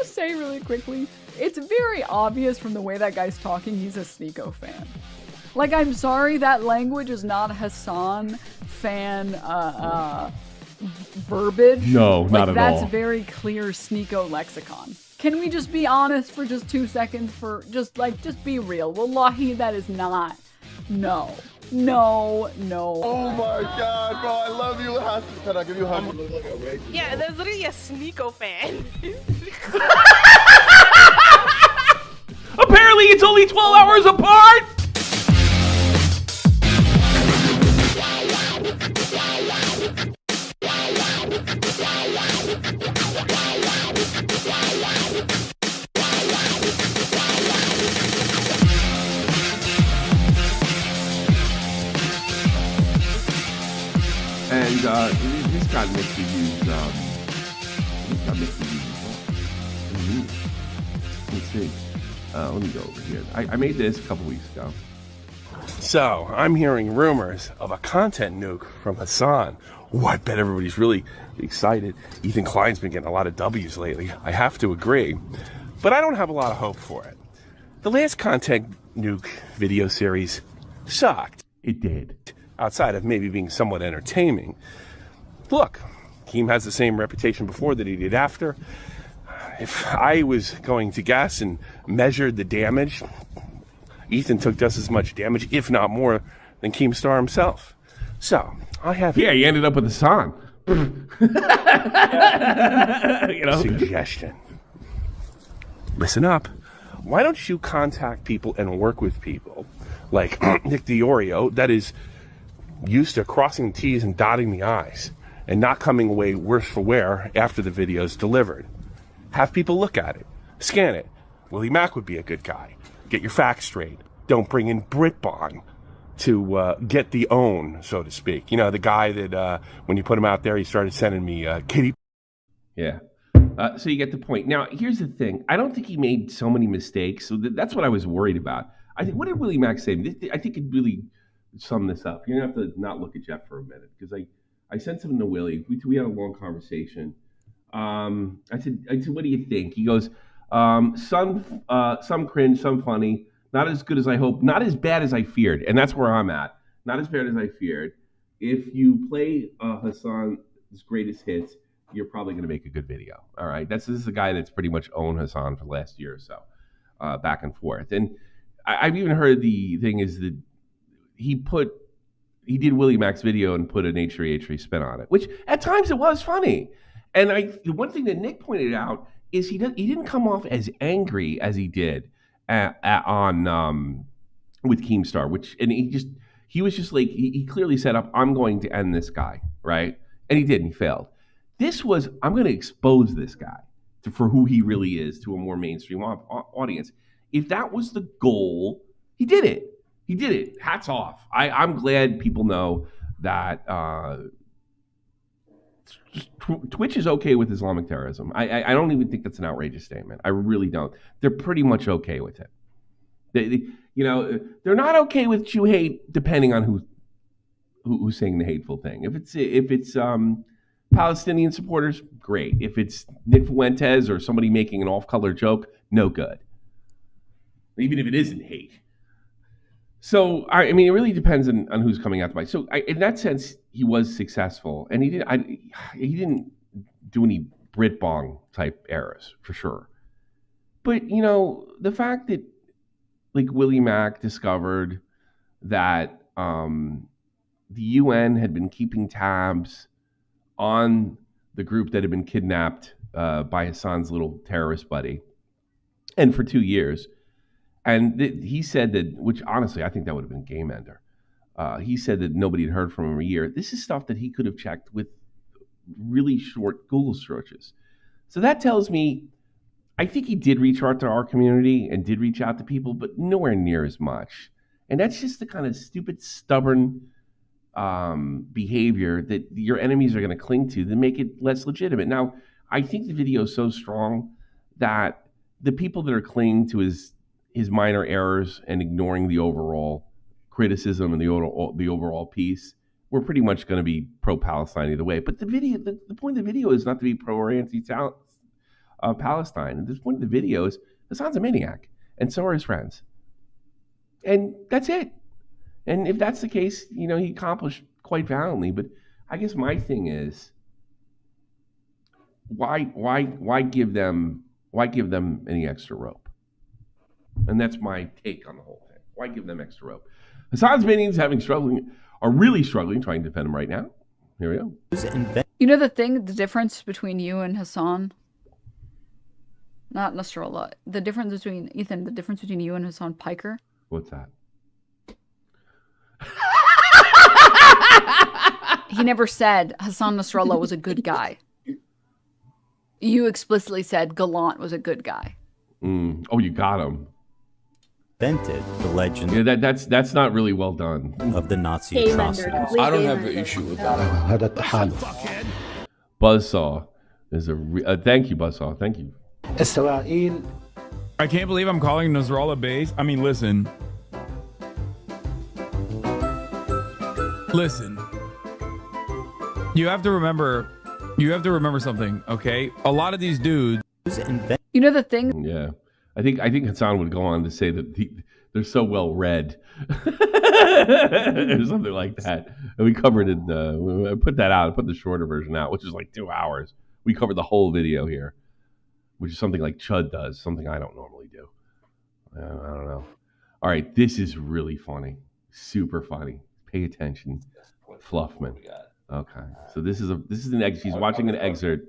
just say really quickly, it's very obvious from the way that guy's talking, he's a Sneeko fan. Like, I'm sorry, that language is not Hasan fan verbiage. No, like, not at all. That's very clear Sneeko lexicon. Can we just be honest for just 2 seconds? Just be real. Wallahi, that is not. No. Oh my God, bro, I love you, Hasan. Can I give you a hug? You look like a racist. Yeah, there's literally a Sneeko fan. Apparently, it's only 12 hours apart. And this got mixed reviews. Let's see. Let me go over here. I made this a couple weeks ago. So I'm hearing rumors of a content nuke from Hasan. Oh, I bet everybody's really excited. Ethan Klein's been getting a lot of W's lately. I have to agree. But I don't have a lot of hope for it. The last content nuke video series sucked. It did. Outside of maybe being somewhat entertaining. Look, Keem has the same reputation before that he did after. If I was going to guess and measured the damage, Ethan took just as much damage, if not more, than Keemstar himself. So, I have... Yeah, he ended up with Hasan. Suggestion. Listen up. Why don't you contact people and work with people like Nick DiOrio, that is used to crossing T's and dotting the I's and not coming away worse for wear after the video's delivered. Have people look at it, scan it. Willie Mack would be a good guy. Get your facts straight. Don't bring in Britbon to get the own, so to speak. You know, the guy that when you put him out there, he started sending me kitty. Yeah. So you get the point. Now, here's the thing. I don't think he made so many mistakes. So that's what I was worried about. I think, what did Willie Mack say? I think it really sum this up. You're going to have to not look at Jeff for a minute because I sent something to Willie. We had a long conversation. I said, what do you think? He goes, some cringe, some funny, not as good as I hope, not as bad as I feared. And that's where I'm at. Not as bad as I feared. If you play Hasan's greatest hits, you're probably going to make a good video. All right. This is a guy that's pretty much owned Hasan for the last year or so, back and forth. And I've even heard the thing is that he did Willie Mack's video and put an H3 spin on it, which at times it was funny. And the one thing that Nick pointed out is he didn't come off as angry as he did on with Keemstar, and he was just like, he clearly set up, I'm going to end this guy, right? And he did, and he failed. This was, I'm going to expose this guy for who he really is to a more mainstream audience. If that was the goal, he did it. He did it. Hats off. I'm glad people know that Twitch is okay with Islamic terrorism. I don't even think that's an outrageous statement. I really don't. They're pretty much okay with it. They're not okay with Jew hate, depending on who's saying the hateful thing. If it's Palestinian supporters, great. If it's Nick Fuentes or somebody making an off-color joke, no good. Even if it isn't hate. So, I mean, it really depends on who's coming out to buy. So, in that sense, he was successful, and he didn't do any Brit-bong type errors for sure. But the fact that like Willie Mack discovered that the UN had been keeping tabs on the group that had been kidnapped by Hasan's little terrorist buddy, and for 2 years. And he said that, which honestly, I think that would have been game ender. He said that nobody had heard from him a year. This is stuff that he could have checked with really short Google searches. So that tells me, I think he did reach out to our community and did reach out to people, but nowhere near as much. And that's just the kind of stupid, stubborn behavior that your enemies are going to cling to make it less legitimate. Now, I think the video is so strong that the people that are clinging to his minor errors and ignoring the overall criticism and the overall piece, we're pretty much going to be pro-Palestine either way. But the point of the video is not to be pro or Palestine. At this point in the video is Hasan's a maniac, and so are his friends. And that's it. And if that's the case, he accomplished quite valiantly. But I guess my thing is, why give them any extra rope? And that's my take on the whole thing. Why give them extra rope? Hasan's minions are really struggling trying to defend him right now. Here we go. You know the difference between you and Hasan? Not Nasrallah. The difference between you and Hasan Piker? What's that? He never said Hasan Nasrallah was a good guy. You explicitly said Gallant was a good guy. Oh, you got him. Invented the legend. Yeah, that's not really well done. Of the Nazi atrocities. I don't have an issue with that. Buzzsaw is thank you, Buzzsaw. Thank you. I can't believe I'm calling Nasrallah base. I mean, listen. You have to remember something, okay? A lot of these dudes. You know the thing? Yeah. I think Hasan would go on to say that they're so well read. Or something like that. And we covered it, I put that out, I put the shorter version out, which is like 2 hours. We covered the whole video here, which is something like Chud does, something I don't normally do. I don't know. All right, this is really funny. Super funny. Pay attention. Fluffman. Okay. So this is an excerpt. She's watching an excerpt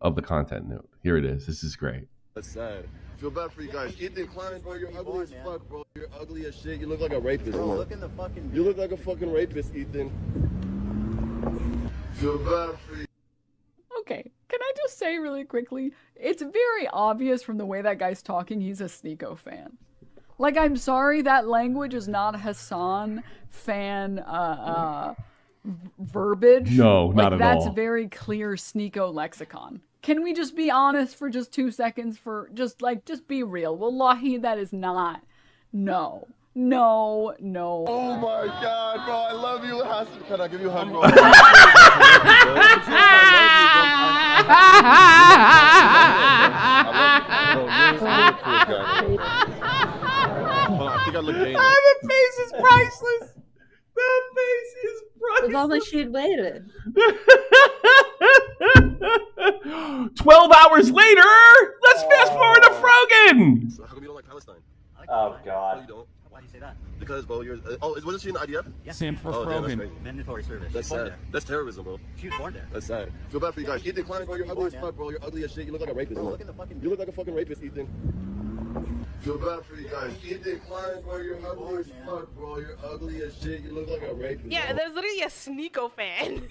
of the content note. Here it is. This is great. That's sad. Feel bad for you guys. Ethan Klein, bro, you're ugly as fuck, bro. You're ugly as shit. You look like a rapist, bro. Look in the fucking You look like a fucking rapist, Ethan. Feel bad for you. Okay, can I just say really quickly, it's very obvious from the way that guy's talking he's a Sneeko fan. Like, I'm sorry, that language is not Hasan fan verbiage. No, not at that's all. very clear Sneeko lexicon. Can we just be honest for just 2 seconds just be real? Wallahi, that is not. No. Oh my God, bro, I love you, Hasan. Can I give you a hug, bro? I think I look gay. The face is priceless. The face is priceless. If only she'd waited. 12 hours later, let's fast forward to Frogan. So how come you don't like Palestine? Oh, God. No, you don't. Why do you say that? Because, bro, wasn't she in the IDF? Yeah. Sam for Oh, damn, that's Frogan. crazy. Mandatory service. That's She was born sad. there. That's terrorism, bro. She was born there. That's sad. Feel bad for you guys. Ethan Klein, bro, you're ugly as fuck, bro. You're ugly as shit. You look like a rapist, bro. Look in the fucking You look like a fucking rapist, Ethan. Feel bad for you guys. Ethan Klein, bro, you're ugly as fuck, bro. You're ugly as shit. You look like a rapist. Yeah, bro. there's literally a Sneeko fan.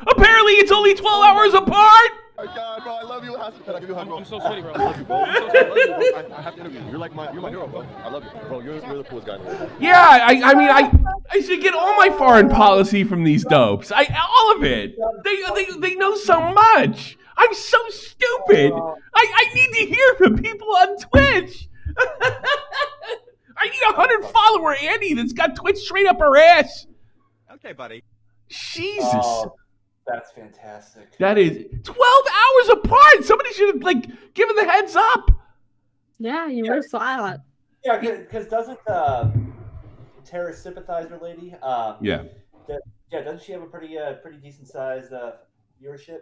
Apparently, it's only 12 hours apart. Oh my God, bro, I love you, Hasan. Can I give you a hug, bro? I'm so sweaty, bro. I love you, bro. I'm so sorry. I love you, bro. I have to interview you. You're my hero, bro. I love you, bro. You're the coolest guy in the world. Yeah, I mean, I should get all my foreign policy from these dopes. All of it. They know so much. I'm so stupid. I need to hear from people on Twitch. I need a 100-follower Andy that's got Twitch straight up her ass. Okay, buddy. Jesus. Oh, that's fantastic. That is 12 hours apart. Somebody should have given the heads up. Yeah, you were silent. Yeah, because doesn't terrorist sympathizer lady? Yeah. Doesn't she have a pretty decent sized viewership?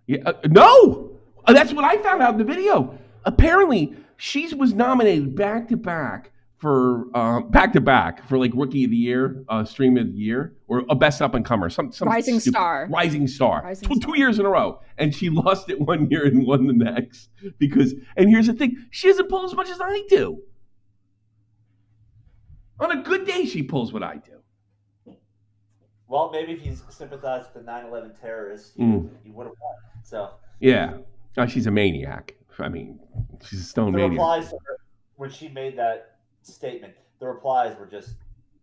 Yeah. No. That's what I found out in the video. Apparently, she was nominated back to back for like Rookie of the Year, Stream of the Year, or a Best Up and Comer, some Rising stupid, Star. Rising Star. Rising 2 Star. years in a row, and she lost it one year and won the next because. And here's the thing: she doesn't pull as much as I do. On a good day, she pulls what I do. Well, maybe if he's sympathized with the 9/11 terrorists, you would have won. So Yeah, she's a maniac. I mean, she's a stone the maniac. replies to her, when she made that statement, the replies were just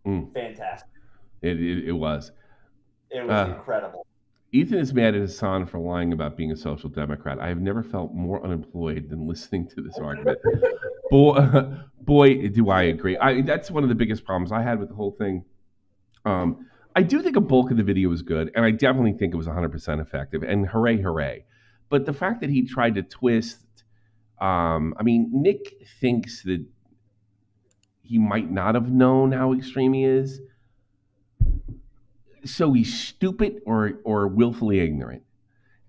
fantastic. It was. It was incredible. Ethan is mad at Hasan for lying about being a social democrat. I have never felt more unemployed than listening to this argument. Boy, do I agree. That's one of the biggest problems I had with the whole thing. I do think a bulk of the video was good, and I definitely think it was 100% effective. And hooray, hooray! But the fact that he tried to twist, Nick thinks that he might not have known how extreme he is, so he's stupid or willfully ignorant.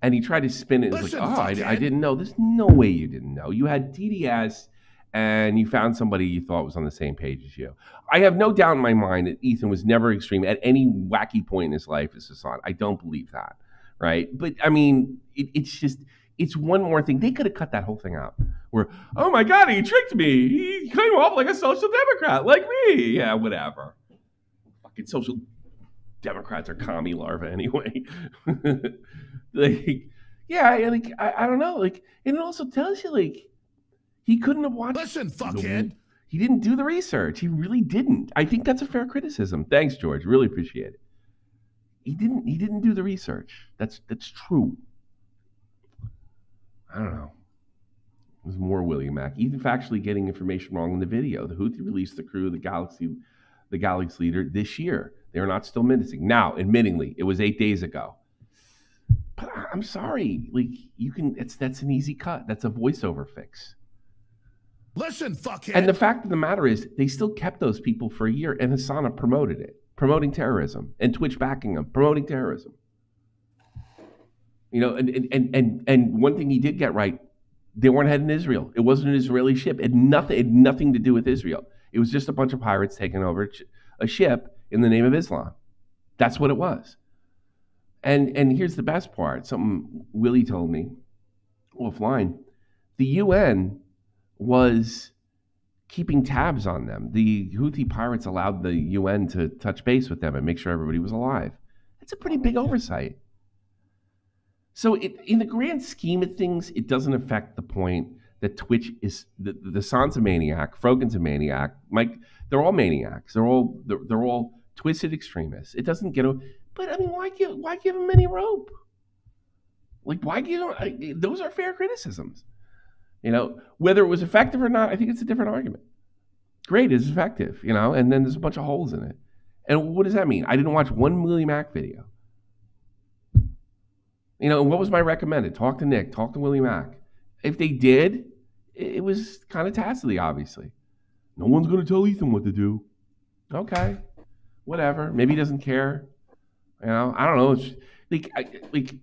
And he tried to spin it as I didn't know. There's no way you didn't know. You had TDS, and you found somebody you thought was on the same page as you. I have no doubt in my mind that Ethan was never extreme at any wacky point in his life as Hasan. I don't believe that, right? But, it's one more thing. They could have cut that whole thing out. Where, oh my God, he tricked me. He came off like a social democrat, like me. Yeah, whatever. Fucking social Democrats are commie larvae anyway. I don't know. And it also tells you, he couldn't have watched. Listen, fuckhead. He didn't do the research. He really didn't. I think that's a fair criticism. Thanks, George. Really appreciate it. He didn't do the research. That's true. I don't know. It was more William Mack. Ethan factually getting information wrong in the video. The Houthi released the crew of the Galaxy leader this year. They are not still menacing. Now, admittingly, it was 8 days ago. But I'm sorry. That's an easy cut. That's a voiceover fix. Listen, fuckhead. And the fact of the matter is, they still kept those people for a year, and Hasan promoted it, promoting terrorism, and Twitch backing them, promoting terrorism. And one thing he did get right, they weren't heading to Israel. It wasn't an Israeli ship. It had nothing to do with Israel. It was just a bunch of pirates taking over a ship in the name of Islam. That's what it was. And here's the best part. Something Willie told me offline. The UN was keeping tabs on them. The Houthi pirates allowed the UN to touch base with them and make sure everybody was alive. That's a pretty big oversight. So in the grand scheme of things, it doesn't affect the point that Twitch is the Hasan's a maniac, Frogan's a maniac, Mike. They're all maniacs. They're all twisted extremists. It doesn't get. But why give them any rope? Why give them? Those are fair criticisms. Whether it was effective or not, I think it's a different argument. Great, it's effective. And then there's a bunch of holes in it. And what does that mean? I didn't watch one Willie Mack video. And what was my recommended? Talk to Nick, talk to Willie Mack. If they did, it was kind of tacitly, obviously. No one's going to tell Ethan what to do. Okay, whatever. Maybe he doesn't care. I don't know. It's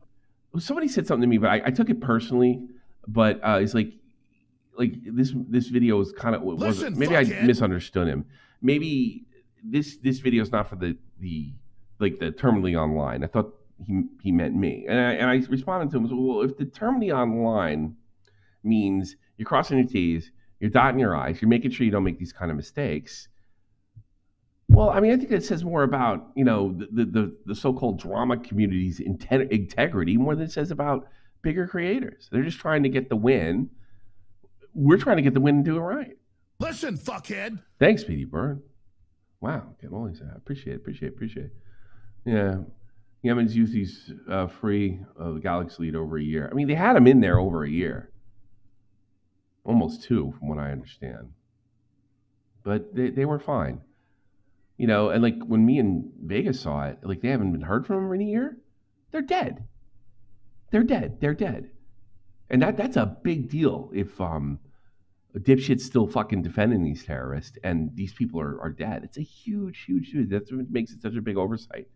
somebody said something to me, but I took it personally. But it's this video was kind of maybe I misunderstood him. Maybe this video is not for the terminally online. I thought he meant me, and I responded to him. Well, if the terminally online means you're crossing your T's, you're dotting your I's, you're making sure you don't make these kind of mistakes. Well, I think it says more about the so-called drama community's integrity more than it says about bigger creators. They're just trying to get the win. We're trying to get the win and do it right. Listen, fuckhead. Thanks, Speedy Bird. Wow, getting all these. Appreciate it. Yeah. Yemen's Houthis free of the Galaxy lead over a year. They had him in there over a year. Almost 2, from what I understand. But they were fine. And when me and Vegas saw it, they haven't been heard from him in a year. They're dead. They're dead. And that's a big deal if a dipshit's still fucking defending these terrorists and these people are dead. It's a huge. That's what makes it such a big oversight.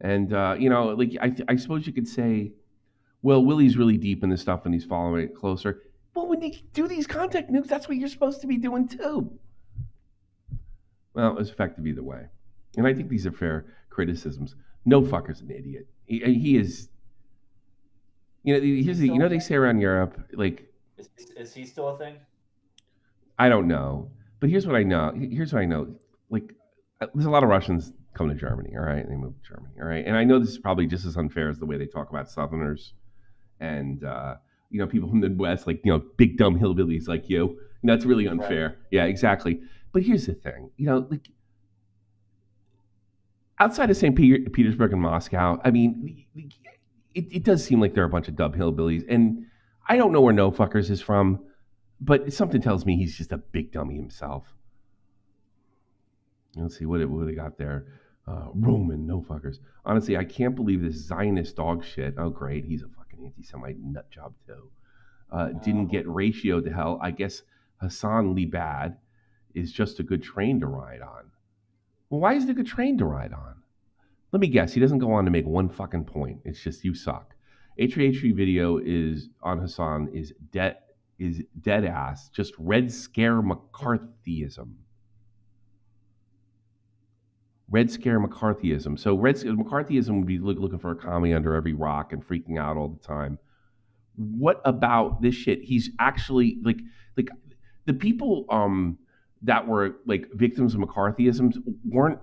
And, I suppose you could say, well, Willie's really deep in this stuff and he's following it closer. Well, when you do these contact nukes, that's what you're supposed to be doing too. Well, it was effective either way. And I think these are fair criticisms. No fucker's an idiot. He is. Here's they say around Europe, is he still a thing? I don't know. But here's what I know. There's a lot of Russians come to Germany, all right? They move to Germany, all right? And I know this is probably just as unfair as the way they talk about Southerners and, people from the West, big dumb hillbillies like you. That's really unfair. Right. Yeah, exactly. But here's the thing, outside of St. Petersburg and Moscow, it does seem like there are a bunch of dumb hillbillies. And I don't know where No Fuckers is from, but something tells me he's just a big dummy himself. Let's see what they got there. Roman, no fuckers. Honestly, I can't believe this Zionist dog shit. Oh, great. He's a fucking anti-Semite nut job, too. Didn't get ratioed to hell. I guess Hasan Libad is just a good train to ride on. Well, why is it a good train to ride on? Let me guess. He doesn't go on to make one fucking point. It's just you suck. H3 video is on Hasan is dead ass. Just Red Scare McCarthyism. Red Scare McCarthyism. So McCarthyism would be looking for a commie under every rock and freaking out all the time. What about this shit? He's actually like the people that were like victims of McCarthyism weren't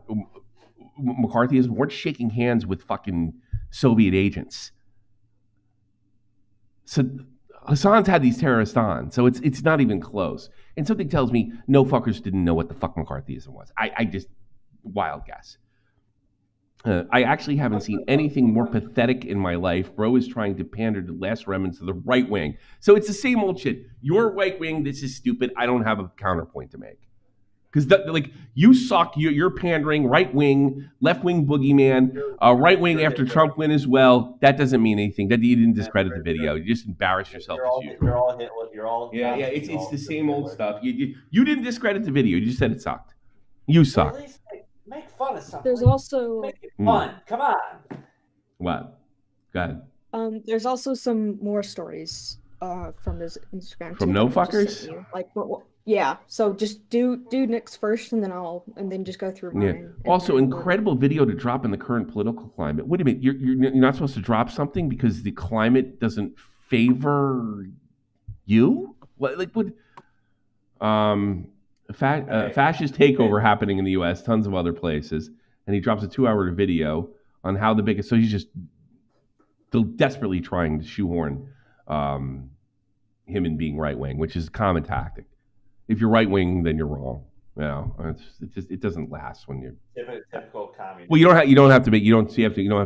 shaking hands with fucking Soviet agents. So Hasan's had these terrorists on, so it's not even close. And something tells me no fuckers didn't know what the fuck McCarthyism was. I just wild guess. I actually haven't seen anything more pathetic in my life. Bro is trying to pander to the last remnants of the right wing. So it's the same old shit. You're right wing. This is stupid. I don't have a counterpoint to make. Because you suck. You're pandering. Right wing, left wing boogeyman. Right wing after Trump win as well. That doesn't mean anything. That you didn't discredit the video. You just embarrassed yourself as usual. You're all Hitler. You're all It's the same old stuff. You didn't discredit the video. You just said it sucked. You suck. At least make fun of something. There's also make it fun. Come on. What? Go ahead. There's also some more stories from his Instagram. From no fuckers? Yeah. So just do Nick's first, and then just go through mine. Yeah. Also, incredible video to drop in the current political climate. Wait a minute, you're not supposed to drop something because the climate doesn't favor you? What? Fascist takeover happening in the U.S., tons of other places, and he drops a 2-hour video on how the biggest. So he's just desperately trying to shoehorn him in being right wing, which is a common tactic. If you're right wing, then you're wrong. You know, it doesn't last when you're typical communist. Well, you don't have to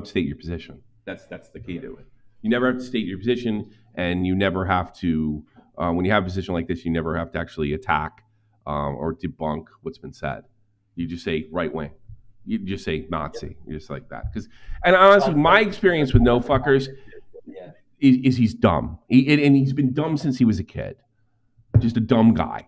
state your position. That's the key to it. You never have to state your position, and you never have to. When you have a position like this, you never have to actually attack or debunk what's been said. You just say right wing. You just say Nazi. You're just like that. And honestly, my experience with no fuckers is he's dumb. And he's been dumb since he was a kid. Just a dumb guy.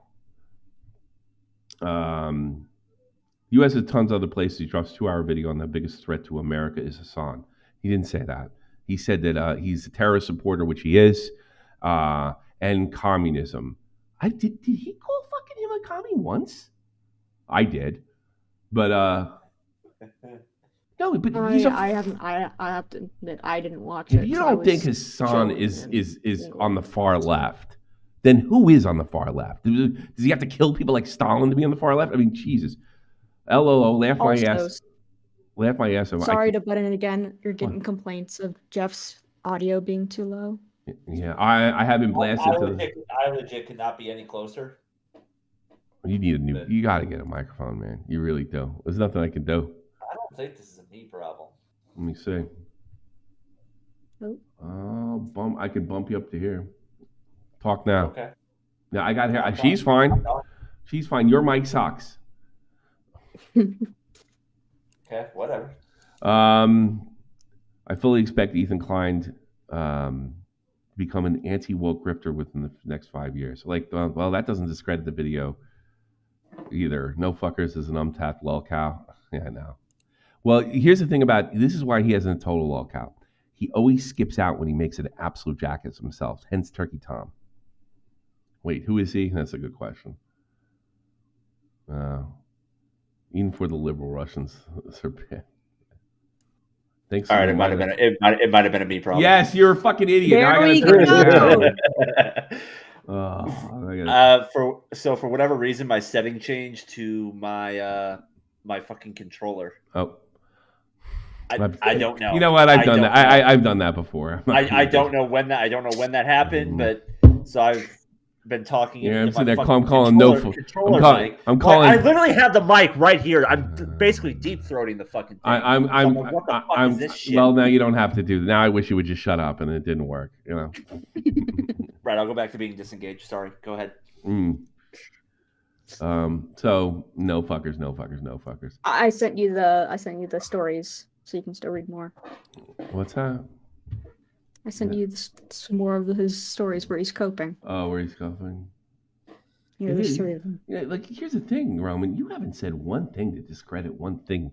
U.S. has tons of other places. He drops a 2-hour video on the biggest threat to America is Hasan. He didn't say that. He said that he's a terrorist supporter, which he is, and communism. Did he call fucking him a commie once? I did, but no. But I have to admit I didn't watch it. If you don't think Hasan is on the far left, then who is on the far left? Does he have to kill people like Stalin to be on the far left? I mean, Jesus. LOL, laugh my ass. Laugh my ass off. Sorry to butt in again. You're getting complaints of Jeff's audio being too low. Yeah, I have been blasted. I legit could not be any closer. You need you got to get a microphone, man. You really do. There's nothing I can do. I don't think this is a me problem. Let me see. Nope. Oh, I can bump you up to here. Talk now. Okay. Yeah, I got her. She's fine. She's fine. Your mic sucks. Okay, whatever. I fully expect Ethan Klein to become an anti-woke grifter within the next 5 years. Well, that doesn't discredit the video either. No fuckers is an untapped lolcow. Yeah, I know. Well, here's the thing about this is why he hasn't a total lolcow. He always skips out when he makes it an absolute jackass himself. Hence, Turkey Tom. Wait, who is he? That's a good question. Even for the liberal Russians, they're bad. Thanks. All right, it might have been a me problem. Yes, you're a fucking idiot. There we go. For whatever reason, my setting changed to my my fucking controller. Oh. I don't know. You know what? I've done that. I've done that before. I don't know when that happened, but so I've been talking. Yeah, I'm sitting there. I'm calling no. I'm calling. I literally have the mic right here. I'm basically deep throating the fucking thing. What the fuck is this shit? Well, now you don't have to do that. Now I wish you would just shut up, and it didn't work. You know. Right. I'll go back to being disengaged. Sorry. Go ahead. So no fuckers, no fuckers, no fuckers. I sent you the stories, so you can still read more. What's that? I sent you some more of his stories where he's coping. Oh, where he's coping. Yeah, there's 3 of them. Yeah, like here's the thing, Roman. You haven't said one thing to discredit one thing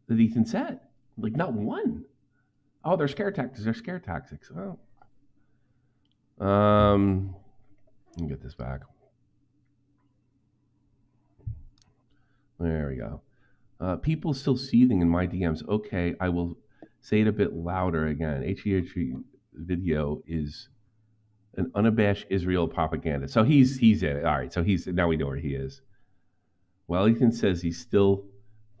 that Ethan said. Like not one. Oh, they're scare tactics. They're scare tactics. Oh. Let me get this back. There we go. People still seething in my DMs. Okay, I will say it a bit louder again. HEH video is an unabashed Israel propaganda. So he's in it. All right, so now we know where he is. Well, Ethan says he still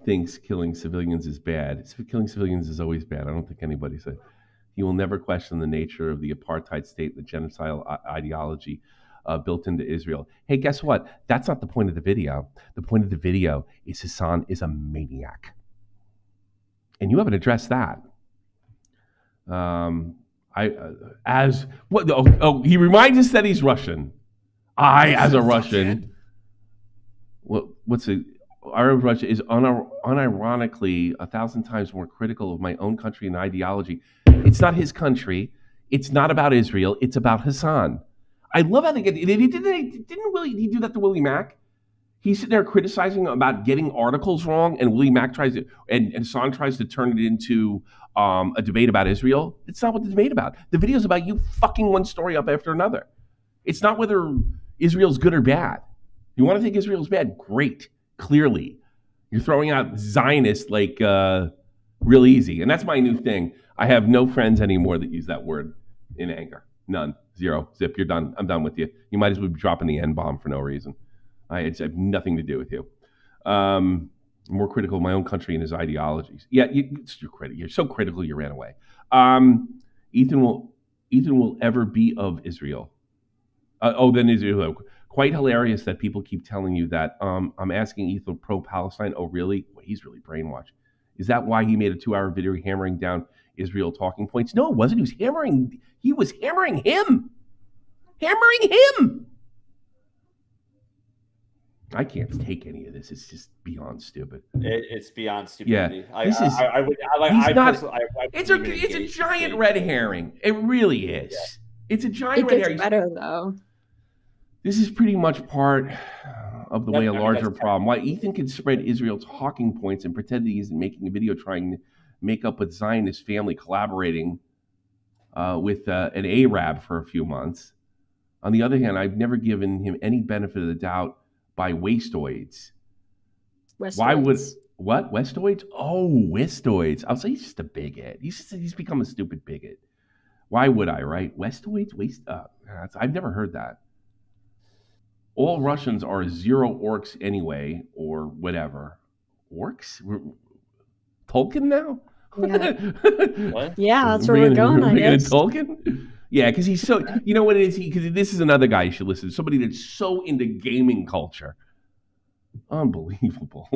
thinks killing civilians is bad. Killing civilians is always bad. I don't think anybody said. He will never question the nature of the apartheid state, the genocidal ideology built into Israel. Hey, guess what? That's not the point of the video. The point of the video is Hasan is a maniac. And you haven't addressed that. He reminds us that he's Russian. As a Russian, Russia is unironically 1,000 times more critical of my own country and ideology. It's not his country. It's not about Israel. It's about Hasan. I love how they get. Didn't he do that to Willie Mack? He's sitting there criticizing about getting articles wrong, and Willie Mack tries to, and Hasan tries to turn it into a debate about Israel. It's not what the debate about. The video's about you fucking one story up after another. It's not whether Israel's good or bad. You want to think Israel's bad? Great. Clearly. You're throwing out Zionist like real easy. And that's my new thing. I have no friends anymore that use that word in anger. None. Zero. Zip. You're done. I'm done with you. You might as well be dropping the N-bomb for no reason. I have nothing to do with you. More critical of my own country and his ideologies. Yeah, you're so critical you ran away. Ethan will ever be of Israel. Then Israel. Quite hilarious that people keep telling you that. I'm asking Ethan pro-Palestine. Oh, really? Well, he's really brainwashed. Is that why he made a 2-hour video hammering down Israel talking points? No, it wasn't. He was hammering him. I can't take any of this. It's just beyond stupid. It's beyond stupidity. Yeah, it's a giant red herring. It really is. Yeah. It's a giant red herring. It gets better though. This is pretty much part of the way a larger problem. Why Ethan can spread Israel talking points and pretend that he isn't making a video trying to make up with Zionist family collaborating with an Arab for a few months. On the other hand, I've never given him any benefit of the doubt by wastoids. Why would Westoids? Oh, Westoids. I'll say he's just a bigot. He's become a stupid bigot. Why would I, right? Westoids? I've never heard that. All Russians are 0 orcs anyway, or whatever. Orcs? Tolkien now? Yeah. What? Yeah, that's where we're going, I guess. Tolkien? Yeah, because he's so... You know what it is? Because this is another guy you should listen to. Somebody that's so into gaming culture. Unbelievable.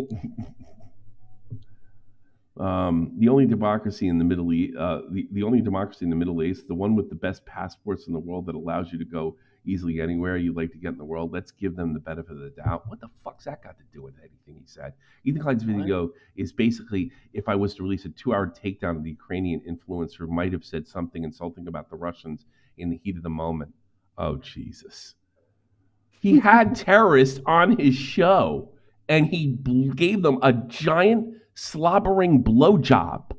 The only democracy in the Middle East, the only democracy in the Middle East, the one with the best passports in the world that allows you to go easily anywhere you'd like to get in the world. Let's give them the benefit of the doubt. What the fuck's that got to do with anything he said? Ethan Klein's video is basically, if I was to release a 2-hour takedown of the Ukrainian influencer who might have said something insulting about the Russians in the heat of the moment. Oh, Jesus. He had terrorists on his show, and he gave them a giant slobbering blowjob.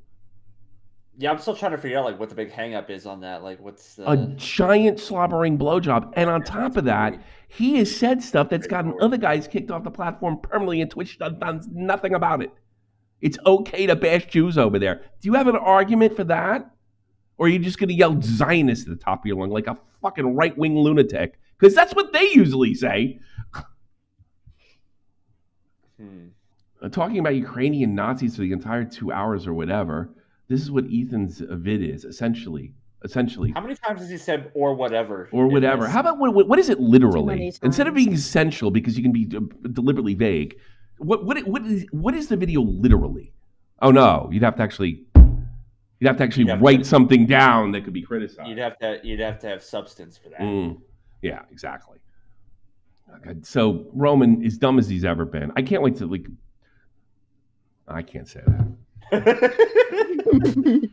Yeah, I'm still trying to figure out what the big hang up is on that. What's a giant slobbering blowjob, and on top of that, he has said stuff that's gotten other guys kicked off the platform permanently, and Twitch does nothing about it. It's okay to bash Jews over there. Do you have an argument for that, or are you just going to yell Zionist at the top of your lung like a fucking right-wing lunatic? Because that's what they usually say. Talking about Ukrainian Nazis for the entire 2 hours or whatever. This is what Ethan's vid is, essentially. How many times has he said "or whatever"? Or whatever. How about what is it literally? Instead of being essential, because you can be deliberately vague. What is the video literally? Oh no, you'd have to actually write something down that could be criticized. You'd have to have substance for that. Yeah, exactly. God, so Roman, as dumb as he's ever been. I can't wait to like. I can't say that.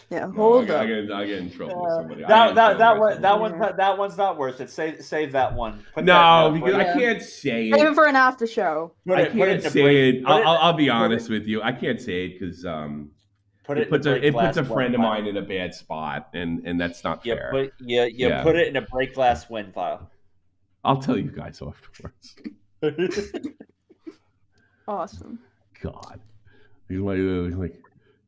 Yeah, hold I up. get in trouble with somebody. That one's not worth it. Save that one. Because I can't say it. Save it for an after show. I can't say it. I'll be honest with you. I can't say it because it puts a friend of mine in a bad spot, and that's not fair. Put it in a break glass win file. I'll tell you guys afterwards. Awesome. God, he's like.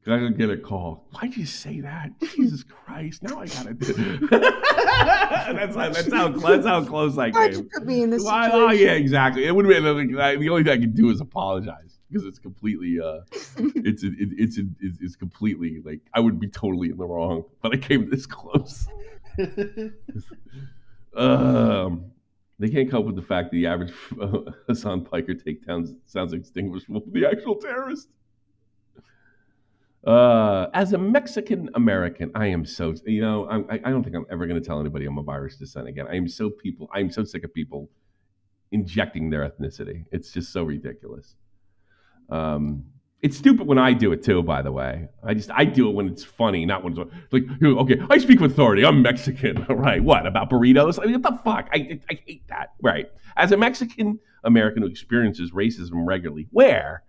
I didn't get a call. Why'd you say that? Jesus Christ! Now I gotta do. that's how close I Why'd came. you put me in this Oh situation? yeah, exactly. It would have been the only thing I could do is apologize because it's completely it's completely like I would be totally in the wrong, but I came this close. They can't cope with the fact that the average Hasan Piker takedown sounds extinguishable from the actual terrorist. As a Mexican American, I am so, I don't think I'm ever going to tell anybody I'm of Irish descent again. I am so sick of people injecting their ethnicity. It's just so ridiculous. It's stupid when I do it too, by the way. I do it when it's funny, not when it's like, okay, I speak with authority. I'm Mexican. All right. What about burritos? I mean, what the fuck? I hate that. Right. As a Mexican American who experiences racism regularly, where?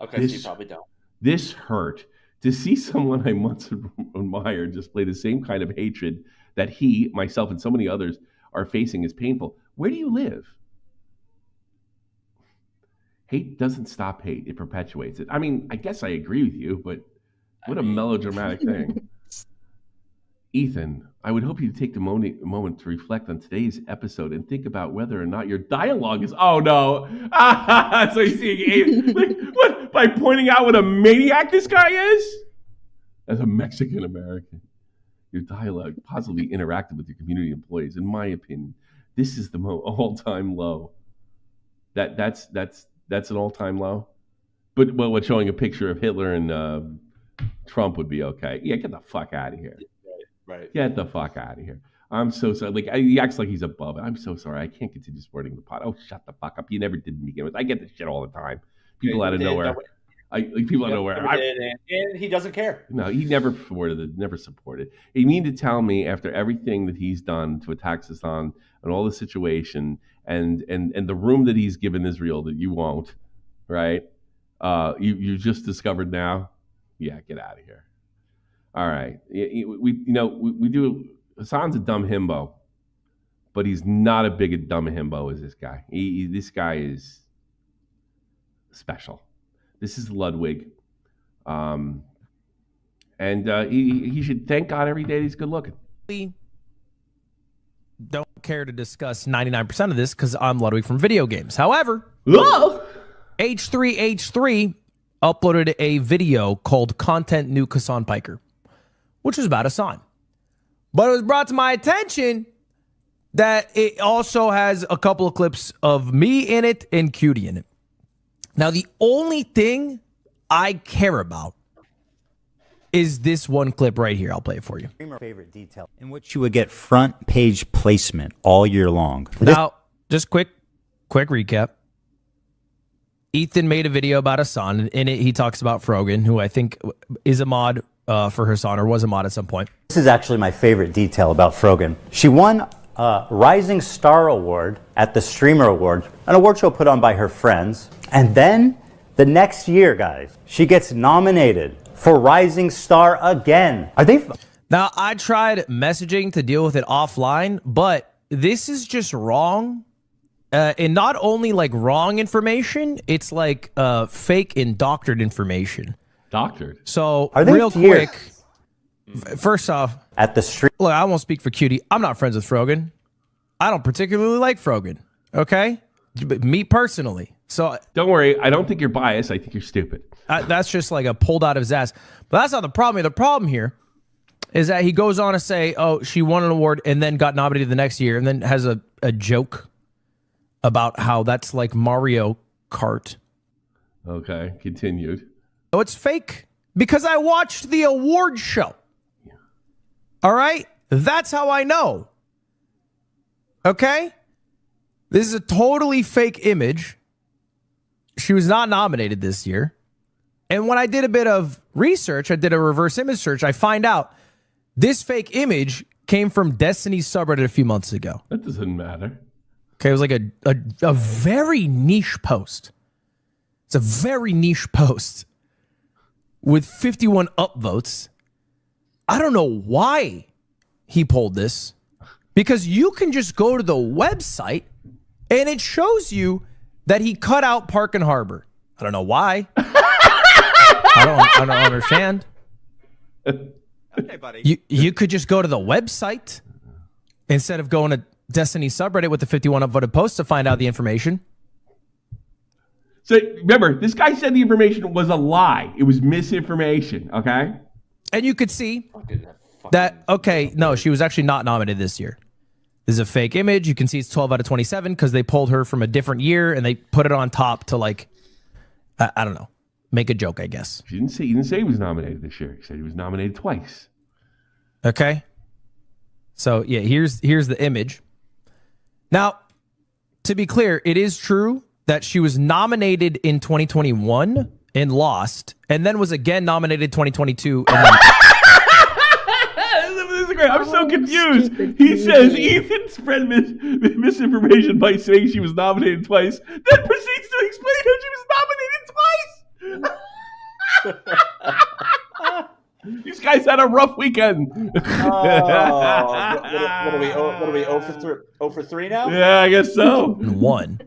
Okay, so you probably don't. This hurt to see someone I once admired display the same kind of hatred that he, myself, and so many others are facing is painful. Where do you live? Hate doesn't stop hate. It perpetuates it. I mean, I guess I agree with you, but what a melodramatic thing. Ethan, I would hope you take a moment to reflect on today's episode and think about whether or not your dialogue is. Oh no! So you see, like, what? By pointing out what a maniac this guy is? As a Mexican American, your dialogue positively interacted with your community employees. In my opinion, this is the all-time low. That's an all-time low. But what showing a picture of Hitler and Trump would be okay? Yeah, get the fuck out of here. Right. Get the fuck out of here. I'm so sorry. Like he acts like he's above it. I'm so sorry. I can't continue supporting the pot. Oh, shut the fuck up. You never did to begin with. I get this shit all the time. People out of nowhere. People out of nowhere. And he doesn't care. No, he never supported it. Never supported. You mean to tell me after everything that he's done to attack Hasan and all the situation and the room that he's given Israel that you won't, right? You just discovered now? Yeah, get out of here. All right, we do. Hasan's a dumb himbo, but he's not a big a dumb himbo as this guy. This guy is special. This is Ludwig, and he should thank God every day that he's good looking. We don't care to discuss 99% of this because I'm Ludwig from video games. However, H3H3 uploaded a video called "Content Nuke Hasan Piker," which was about Hasan. But it was brought to my attention that it also has a couple of clips of me in it and Cutie in it. Now, the only thing I care about is this one clip right here. I'll play it for you. Favorite detail in which you would get front page placement all year long. Now, just quick recap. Ethan made a video about Hasan. In it, he talks about Frogan, who I think is a mod for Hasan, or was a mod at some point. This is actually my favorite detail about Frogan. She won a Rising Star Award at the Streamer Awards, an award show put on by her friends. And then the next year, guys, she gets nominated for Rising Star again. Are they? Now, I tried messaging to deal with it offline, but this is just wrong. And not only like wrong information, it's like fake and doctored information. Doctored? So, Are they real here? quick, first off, at the street. Look, I won't speak for Cutie. I'm not friends with Frogan. I don't particularly like Frogan. Okay? But me personally. So don't worry. I don't think you're biased. I think you're stupid. That's just like a pulled out of his ass. But that's not the problem. The problem here is that he goes on to say, oh, she won an award and then got nominated the next year and then has a joke about how that's like Mario Kart. Okay, continued. So it's fake because I watched the award show. All right? That's how I know. Okay? This is a totally fake image. She was not nominated this year. And when I did a bit of research, I did a reverse image search, I find out this fake image came from Destiny's subreddit a few months ago. That doesn't matter. Okay, it was like a very niche post. It's a very niche post with 51 upvotes. I don't know why he pulled this, because you can just go to the website and it shows you that he cut out Park and Harbor. I don't know why. I don't understand. Okay, buddy. You could just go to the website instead of going to Destiny subreddit with the 51 upvoted posts to find out the information. So remember, this guy said the information was a lie. It was misinformation, okay? And you could see that, okay, no, she was actually not nominated this year. This is a fake image. You can see it's 12 out of 27 because they pulled her from a different year and they put it on top to, like, I don't know, make a joke, I guess. He didn't say he was nominated this year. He said he was nominated twice. Okay. So, yeah, here's the image. Now, to be clear, it is true that she was nominated in 2021 and lost, and then was again nominated 2022. And then This is great. I'm so confused. He says Ethan spread misinformation by saying she was nominated twice, then proceeds to explain how she was nominated twice. These guys had a rough weekend. What are we 0 for 3 now? Yeah, I guess so. One.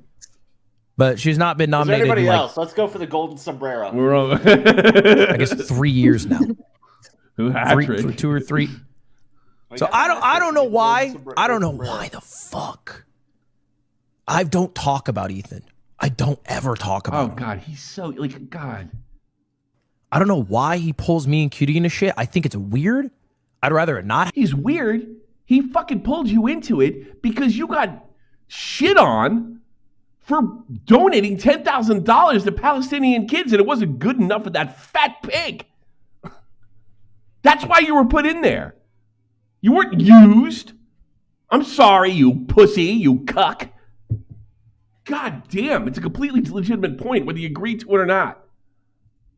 But she's not been Is there nominated anybody in, like, else? Let's go for the golden sombrero. We're all I guess 3 years now. Hat-trick. 2 or 3. So I don't know why. I don't know why the fuck. I don't talk about Ethan. I don't ever talk about him. Oh God, he's so like God. I don't know why he pulls me and Cutie into shit. I think it's weird. I'd rather it not. He's weird. He fucking pulled you into it because you got shit on for donating $10,000 to Palestinian kids, and it wasn't good enough for that fat pig. That's why you were put in there. You weren't used. I'm sorry, you pussy, you cuck. God damn, it's a completely legitimate point, whether you agree to it or not.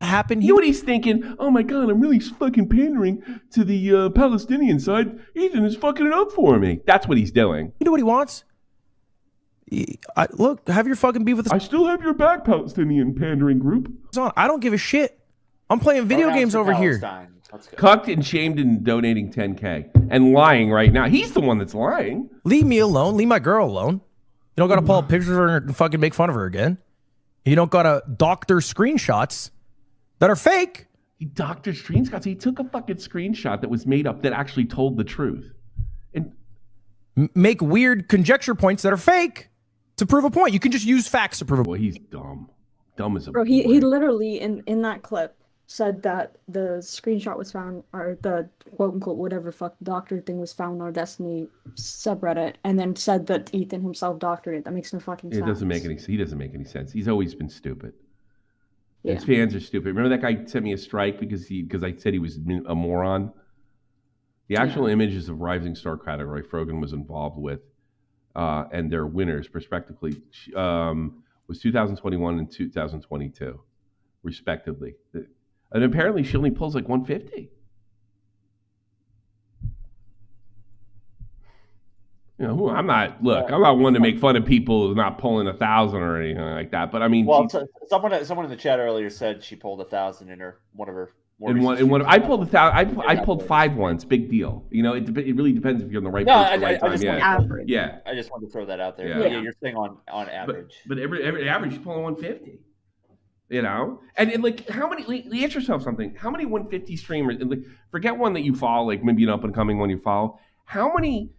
Happened. You know what he's thinking? Oh my God, I'm really fucking pandering to the Palestinian side. Ethan is fucking it up for me. That's what he's doing. You know what he wants? Look, have your fucking beef with I still have your back, Palestinian pandering group. I don't give a shit. I'm playing video games over here. Cucked and shamed and donating 10K and lying right now. He's the one that's lying. Leave me alone. Leave my girl alone. You don't got to pull up pictures of her and fucking make fun of her again. You don't got to doctor screenshots that are fake. He doctored screenshots. He took a fucking screenshot that was made up that actually told the truth. And make weird conjecture points that are fake to prove a point. You can just use facts to prove a point. Boy, he's dumb. Dumb as a Bro, he literally in that clip said that the screenshot was found, or the quote unquote whatever fuck doctor thing was found on our Destiny subreddit, and then said that Ethan himself doctored it. That makes no fucking sense. He doesn't make any sense. He's always been stupid. Yeah. His fans are stupid. Remember that guy sent me a strike because I said he was a moron? The actual images of Rising Star category Frogan was involved with, and their winners, respectively, was 2021 and 2022, respectively. And apparently she only pulls like 150. You know, I'm not one to make fun of people not pulling 1,000 or anything like that. But I mean, well, someone in the chat earlier said she pulled 1,000 in one of her. I pulled 1,000. I pulled 5 once. Big deal. You know, it really depends if you're in the right place at the right time. I just wanted to throw that out there. Yeah, you're saying on average. But every average is pulling 150. You know, and like how many? Ask yourself something. How many 150 streamers? And like, forget one that you follow, like maybe an up and coming one you follow. How many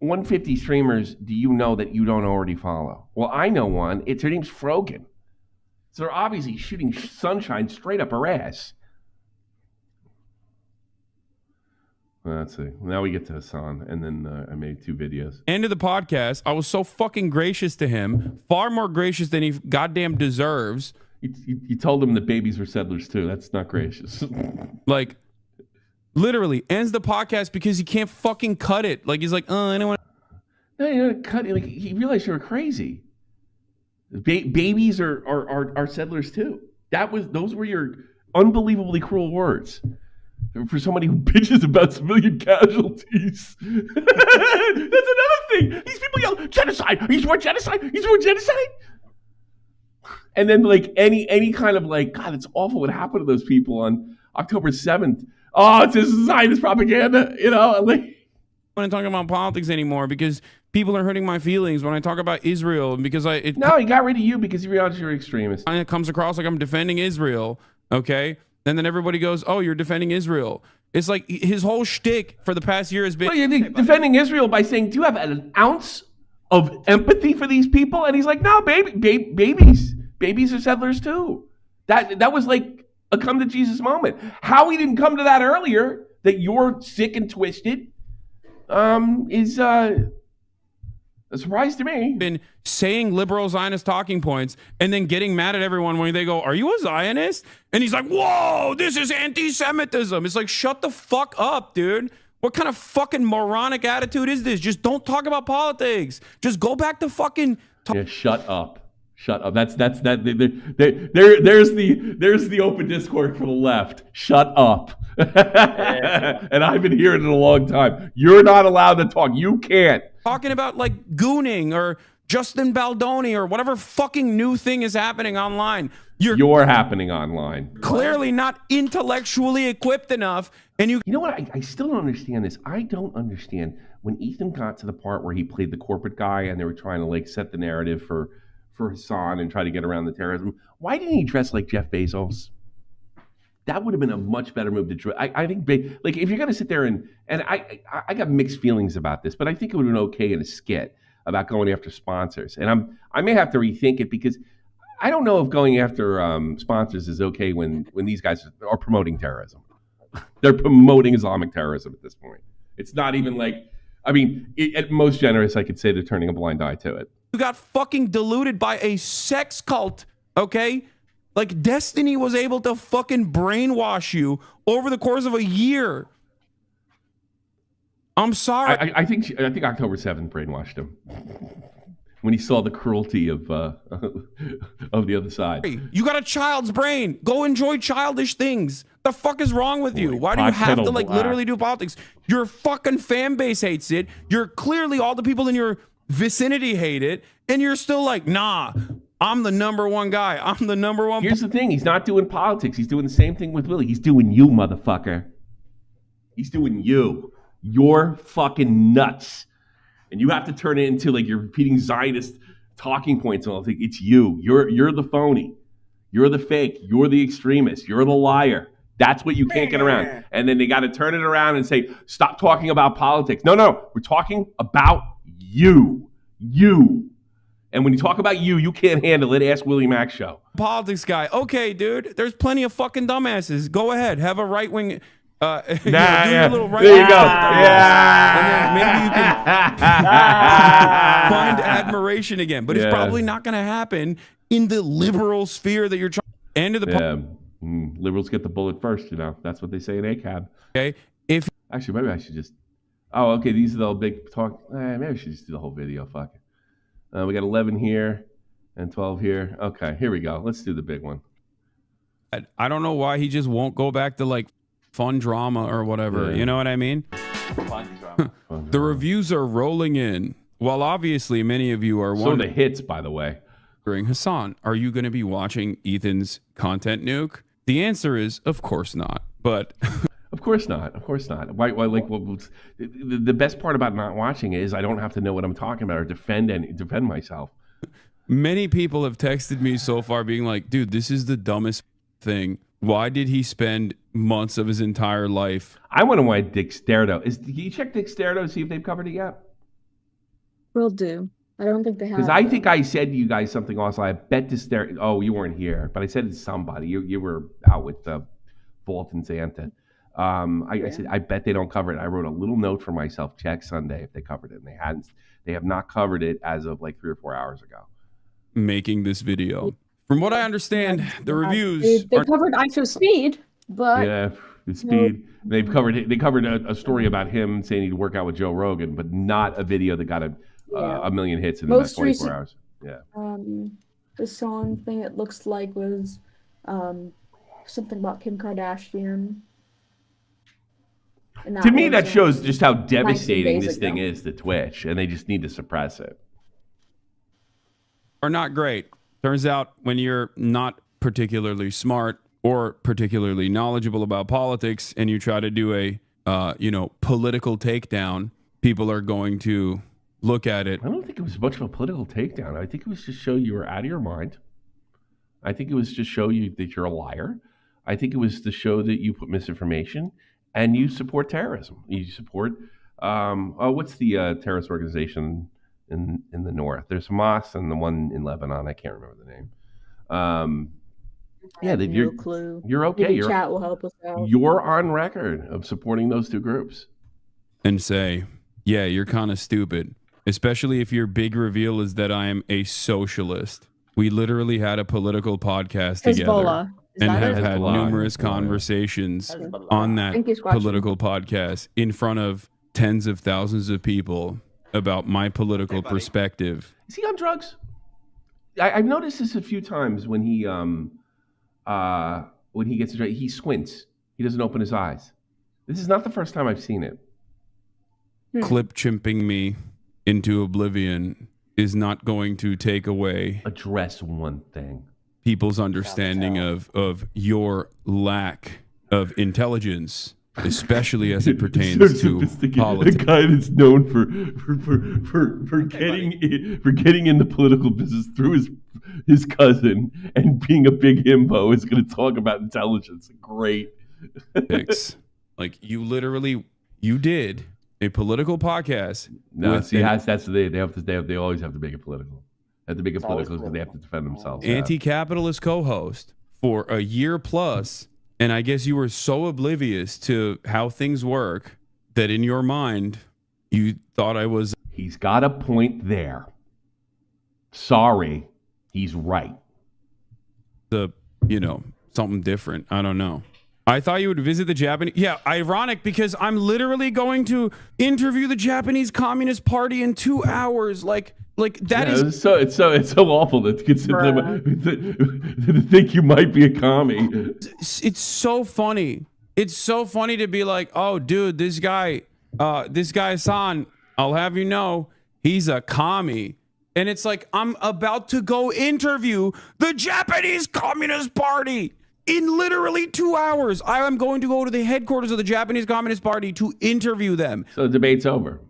150 streamers do you know that you don't already follow? Well, I know one. Her name's Frogan. So they're obviously shooting sunshine straight up her ass. Let's see. Now we get to Hasan, and then I made 2 videos. End of the podcast. I was so fucking gracious to him, far more gracious than he goddamn deserves. You told him that babies were settlers too. That's not gracious. Like, literally ends the podcast because he can't fucking cut it. Like, he's like, oh, I don't want. No, you know, cut. Like he realized you were crazy. Babies are settlers too. Those were your unbelievably cruel words for somebody who bitches about civilian casualties. That's another thing. These people yell genocide. He's for genocide. He's for genocide. And then like any kind of like, God, it's awful what happened to those people on October 7th. Oh, it's this Zionist propaganda, you know. Like, when I talk about politics anymore because people are hurting my feelings when I talk about Israel because no, he got rid of you because he realized you're an extremist. And it comes across like I'm defending Israel, okay? And then everybody goes, "Oh, you're defending Israel." It's like his whole shtick for the past year has been you're defending Israel by saying, "Do you have an ounce of empathy for these people?" And he's like, "No, babies are settlers too." That was like a come to Jesus moment. How he didn't come to that earlier, that you're sick and twisted, is a surprise to me. Been saying liberal Zionist talking points and then getting mad at everyone when they go, "Are you a Zionist?" And he's like, "Whoa, this is anti-Semitism." It's like, shut the fuck up, dude. What kind of fucking moronic attitude is this? Just don't talk about politics. Just go back to fucking. Yeah, shut up. Shut up. There's the open discord for the left. Shut up. And I've been hearing it a long time. You're not allowed to talk. You can't. Talking about like gooning or Justin Baldoni or whatever fucking new thing is happening online. You're happening online. Clearly not intellectually equipped enough. And you know what? I still don't understand this. I don't understand when Ethan got to the part where he played the corporate guy and they were trying to like set the narrative for Hasan and try to get around the terrorism. Why didn't he dress like Jeff Bezos? That would have been a much better move to dress. I think, like, if you're going to sit there and I got mixed feelings about this, but I think it would have been okay in a skit about going after sponsors. And I may have to rethink it because I don't know if going after sponsors is okay when these guys are promoting terrorism. They're promoting Islamic terrorism at this point. It's not even like, I mean, at most generous, I could say they're turning a blind eye to it. You got fucking deluded by a sex cult, okay? Like Destiny was able to fucking brainwash you over the course of a year. I'm sorry. I think October 7th brainwashed him when he saw the cruelty of the other side. You got a child's brain. Go enjoy childish things. The fuck is wrong with you? Why do you have to like literally do politics? Your fucking fan base hates it. You're clearly all the people in your vicinity hate it, and you're still like, nah, I'm the number one guy. I'm the number one. Here's the thing. He's not doing politics. He's doing the same thing with Willie. He's doing you, motherfucker. He's doing you. You're fucking nuts. And you have to turn it into like you're repeating Zionist talking points and all. It's you. You're the phony. You're the fake. You're the extremist. You're the liar. That's what you can't get around. And then they got to turn it around and say, stop talking about politics. No. We're talking about you. And when you talk about you can't handle it. Ask Willie Mack show. Politics guy. Okay, dude. There's plenty of fucking dumbasses. Go ahead. Have a right wing. Nah, do yeah. A little right there you go. Yeah. And then maybe you can find admiration again. But it's probably not going to happen in the liberal sphere that you're trying. End of the liberals get the bullet first. You know that's what they say in ACAB. Okay. Actually, maybe I should just. Oh, okay. These are the big talk. Maybe I should just do the whole video. Fuck it. We got 11 here and 12 here. Okay, here we go. Let's do the big one. I don't know why he just won't go back to like fun drama or whatever. You know what I mean? Fun drama. The reviews are rolling in. While obviously many of you are wondering. So the hits, by the way. Hasan, are you going to be watching Ethan's content nuke? The answer is, of course not. But of course not. Of course not. Why? Like, the best part about not watching it is I don't have to know what I'm talking about or defend myself. Many people have texted me so far, being like, "Dude, this is the dumbest thing. Why did he spend months of his entire life?" I wonder why Dick Sterdo is. Can you check Dick Sterdo to see if they've covered it yet? Will do. I don't think they have. Because I think I said to you guys something also. I bet Dick Sterdo. Oh, you weren't here, but I said it to somebody. You were out with Bolt and Xanta. I said, I bet they don't cover it. I wrote a little note for myself, check Sunday if they covered it. And they hadn't. They have not covered it as of like 3 or 4 hours ago. Making this video. From what I understand, the reviews... They covered ISO Speed, but... Yeah, the Speed. They covered a story about him saying he'd work out with Joe Rogan, but not a video that got a million hits in the last 24 hours. Yeah. The song thing it looks like was something about Kim Kardashian. And To me, was, that shows just how 19 devastating days this thing ago. is to Twitch, and they just need to suppress it. Are not great. Turns out when you're not particularly smart or particularly knowledgeable about politics and you try to do a political takedown, people are going to look at it. I don't think it was much of a political takedown. I think it was just show you were out of your mind. I think it was just show you that you're a liar. I think it was to show that you put misinformation and you support terrorism. You support what's the terrorist organization in the north? There's Hamas and the one in Lebanon. I can't remember the name. No clue. You're okay. Maybe chat will help us out. You're on record of supporting those two groups. And say, yeah, you're kind of stupid, especially if your big reveal is that I am a socialist. We literally had a political podcast together and have had numerous conversations on that political podcast in front of tens of thousands of people about my political perspective. Is he on drugs? I've noticed this a few times when he gets a drug. He squints. He doesn't open his eyes. This is not the first time I've seen it. Clip chimping me into oblivion is not going to take away address one thing. People's understanding of your lack of intelligence, especially as it pertains to politics. A guy that's known for getting in the political business through his cousin and being a big himbo is going to talk about intelligence. Great. Like you did a political podcast. No, see, they always have to make it political. They have to make it political because they have to defend themselves. Anti-capitalist co-host for a year plus, and I guess you were so oblivious to how things work that in your mind you thought I was. He's got a point there. Sorry, he's right. Something different. I don't know. I thought you would visit the Japanese. Yeah, ironic because I'm literally going to interview the Japanese Communist Party in 2 hours. Like that is it's so awful to think you might be a commie. It's so funny. It's so funny to be like, oh, dude, this guy Hasan, I'll have you know, he's a commie. And it's like, I'm about to go interview the Japanese Communist Party. In literally 2 hours, I am going to go to the headquarters of the Japanese Communist Party to interview them. So the debate's over.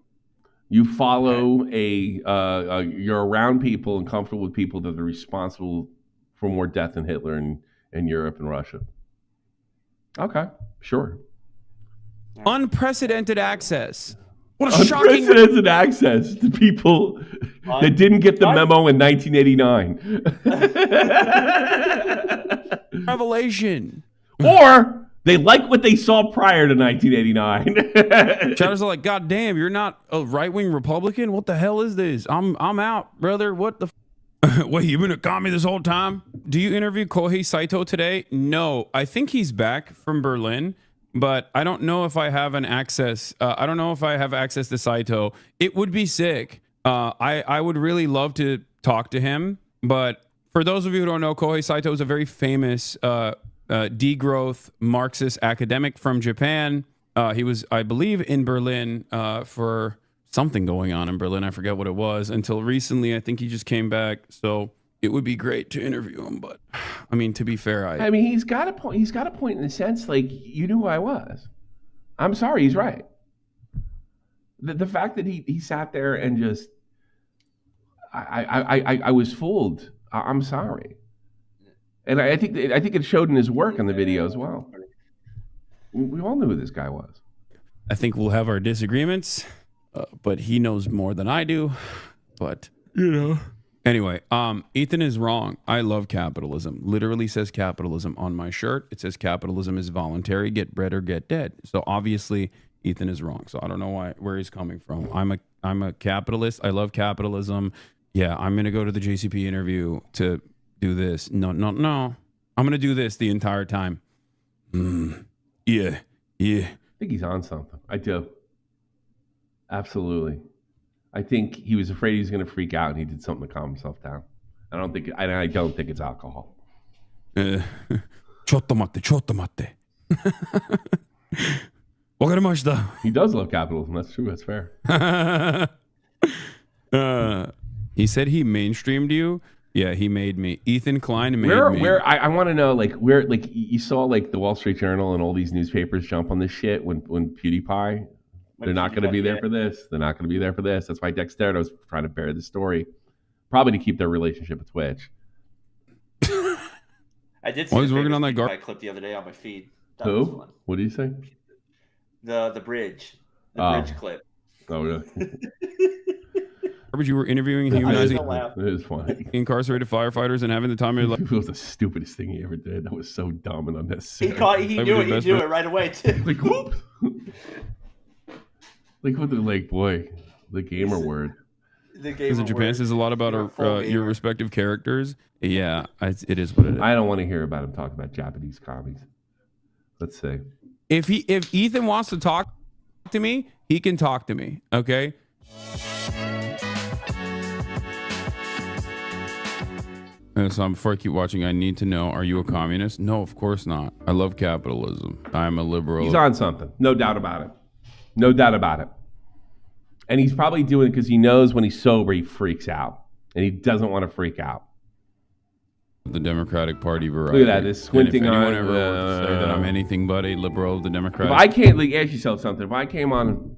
You follow you're around people and comfortable with people that are responsible for more death than Hitler in Europe and Russia. Okay, sure. Unprecedented access. What a shocking... Unprecedented access to people that didn't get the memo in 1989. Revelation. Or they like what they saw prior to 1989. Chatters are like, God damn, you're not a right-wing Republican? What the hell is this? I'm out, brother. What the wait, you been a commie this whole time? Do you interview Kohei Saito today? No. I think he's back from Berlin, but I don't know if I have access to Saito. It would be sick. I would really love to talk to him, but for those of you who don't know, Kohei Saito is a very famous degrowth Marxist academic from Japan. He was, I believe, in Berlin for something going on in Berlin. I forget what it was. Until recently, I think he just came back. So it would be great to interview him. But I mean, to be fair, he's got a point. He's got a point in the sense, like, you knew who I was. I'm sorry, he's right. The fact that he sat there and just, I was fooled. I'm sorry. And I think it showed in his work on the video as well. We all knew who this guy was. I think we'll have our disagreements, but he knows more than I do. But, Anyway, Ethan is wrong. I love capitalism. Literally says capitalism on my shirt. It says capitalism is voluntary. Get bread or get dead. So obviously Ethan is wrong. So I don't know where he's coming from. I'm a capitalist. I love capitalism. Yeah, I'm going to go to the JCP interview to do this. No. I'm going to do this the entire time. Yeah. I think he's on something. I do. Absolutely. I think he was afraid he was going to freak out, and he did something to calm himself down. I don't think it's alcohol. ちょっと待って、ちょっと待って。わかりました。 He does love capitalism. That's true. That's fair. He said he mainstreamed you. Yeah, he made me. Ethan Klein made me. Where I want to know, like, where, like, you saw, like, the Wall Street Journal and all these newspapers jump on this shit when PewDiePie. They're not going to be there for this. They're not going to be there for this. That's why Dexterito was trying to bury the story, probably to keep their relationship with Twitch. I did see he's working on that clip the other day on my feed. Who? What did you say? The bridge. The bridge clip. Oh, really? You were interviewing and humanizing It is funny. incarcerated firefighters and having the time of your life. It was the stupidest thing he ever did. That was so dumb and unnecessary. He knew it right away too. Like, whoop. Like what the gamer word. Because in Japan says a lot about your respective characters. Yeah, it is what it is. I don't want to hear about him talk about Japanese commies. Let's see. If Ethan wants to talk to me, he can talk to me. Okay. So before I keep watching, I need to know: are you a communist? No, of course not. I love capitalism. I'm a liberal. He's on something. No doubt about it. No doubt about it. And he's probably doing it because he knows when he's sober, he freaks out. And he doesn't want to freak out. The Democratic Party variety. Look at that. This squinting and if anyone on. ever were to say that I'm anything but a liberal, the Democratic. If I can't, like, ask yourself something. If I came on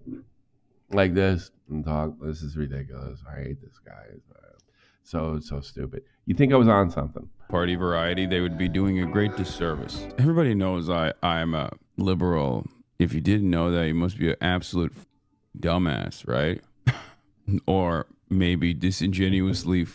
like this and talk, this is ridiculous. I hate this guy. So stupid. You think I was on something? Party variety, they would be doing a great disservice. Everybody knows I'm a liberal. If you didn't know that, you must be an absolute dumbass, right? Or maybe disingenuously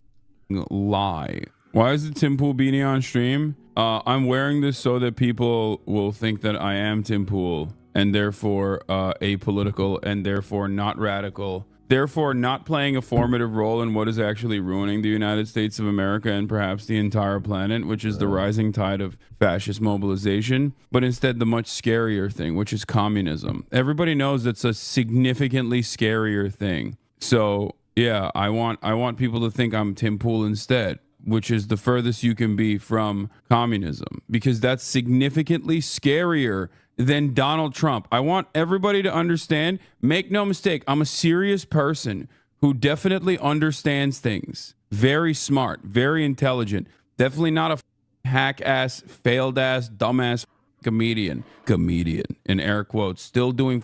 lie. Why is the Tim Pool beanie on stream? I'm wearing this so that people will think that I am Tim Pool and therefore apolitical and therefore not radical. Therefore, not playing a formative role in what is actually ruining the United States of America and perhaps the entire planet, which is the rising tide of fascist mobilization, but instead the much scarier thing, which is communism. Everybody knows it's a significantly scarier thing. So, yeah, I want people to think I'm Tim Pool instead, which is the furthest you can be from communism, because that's significantly scarier than Donald Trump. I want everybody to understand, make no mistake, I'm a serious person who definitely understands things. Very smart, very intelligent. Definitely not a hack-ass, failed-ass, dumbass comedian. Comedian, in air quotes. Still doing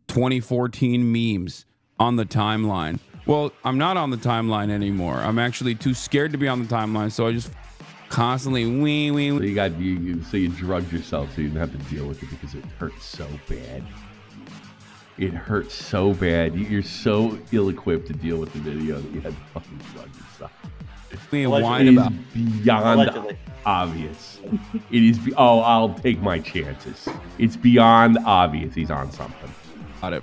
2014 memes on the timeline. Well, I'm not on the timeline anymore. I'm actually too scared to be on the timeline, so I just constantly So you drugged yourself so you didn't have to deal with it because it hurts so bad. It hurts so bad. You're so ill-equipped to deal with the video that you had to fucking drug yourself. It is beyond obvious. It is. I'll take my chances. It's beyond obvious he's on something.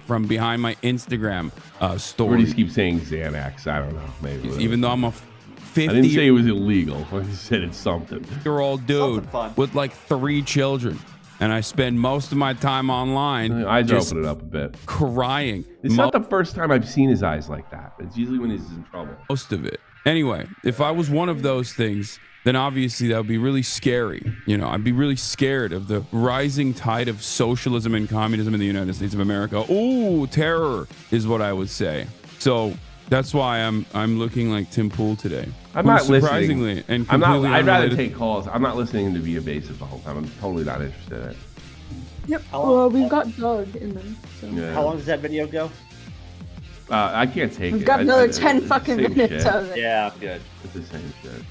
From behind my Instagram story. Or just keep saying Xanax. I don't know. Maybe. Even though I'm a 50. I didn't say it was illegal. I just said it's something. Year-old dude with like 3 children, and I spend most of my time online. Eyes are opening up a bit. Crying. It's not the first time I've seen his eyes like that. It's usually when he's in trouble. Most of it. Anyway, if I was one of those things, then obviously that would be really scary. You know, I'd be really scared of the rising tide of socialism and communism in the United States of America. Ooh, terror is what I would say. So that's why I'm looking like Tim Pool today. I'm not surprisingly listening. And I'd rather take calls. I'm not listening to be evasive the whole time. I'm totally not interested in it. Yep. Well, we've got Doug in them. So. Yeah. How long does that video go? I can't take it. We've got another 10 fucking minutes shit. of it. Yeah, I'm good. It's the same shit.